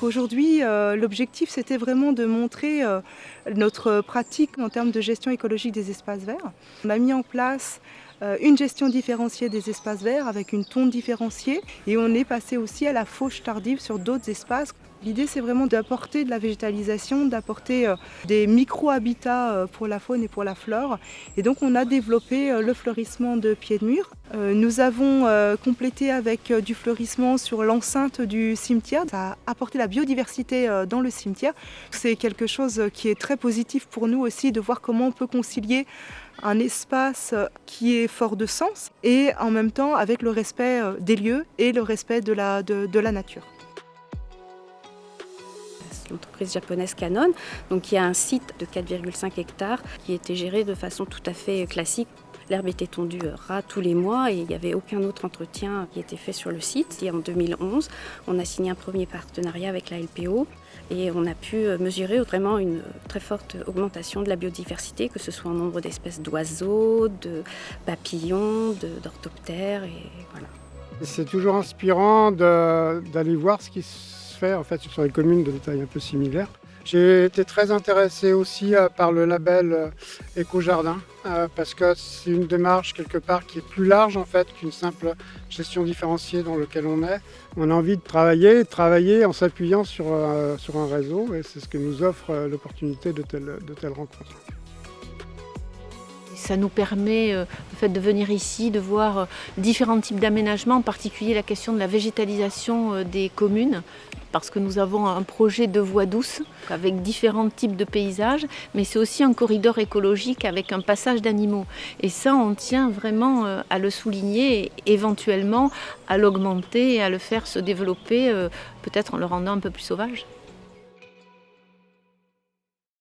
Aujourd'hui, l'objectif, c'était vraiment de montrer notre pratique en termes de gestion écologique des espaces verts. On a mis en place une gestion différenciée des espaces verts avec une tonte différenciée et on est passé aussi à la fauche tardive sur d'autres espaces. L'idée, c'est vraiment d'apporter de la végétalisation, d'apporter des micro-habitats pour la faune et pour la flore. Et donc, on a développé le fleurissement de pieds de mur. Nous avons complété avec du fleurissement sur l'enceinte du cimetière. Ça a apporté la biodiversité dans le cimetière. C'est quelque chose qui est très positif pour nous aussi de voir comment on peut concilier un espace qui est fort de sens et en même temps avec le respect des lieux et le respect de la nature. L'entreprise japonaise Canon, donc il y a un site de 4,5 hectares qui était géré de façon tout à fait classique. L'herbe était tondue ras tous les mois et il n'y avait aucun autre entretien qui était fait sur le site. Et en 2011, on a signé un premier partenariat avec la LPO et on a pu mesurer vraiment une très forte augmentation de la biodiversité, que ce soit en nombre d'espèces d'oiseaux, de papillons, d'orthoptères et voilà. C'est toujours inspirant d'aller voir ce qui se fait en fait sur les communes de taille un peu similaire. J'ai été très intéressé aussi par le label Éco-Jardin parce que c'est une démarche quelque part qui est plus large en fait qu'une simple gestion différenciée dans laquelle on est. On a envie de travailler en s'appuyant sur un réseau et c'est ce que nous offre l'opportunité de telles rencontres. Ça nous permet le fait de venir ici, de voir différents types d'aménagements, en particulier la question de la végétalisation des communes, parce que nous avons un projet de voie douce avec différents types de paysages, mais c'est aussi un corridor écologique avec un passage d'animaux. Et ça, on tient vraiment à le souligner et éventuellement à l'augmenter et à le faire se développer, peut-être en le rendant un peu plus sauvage.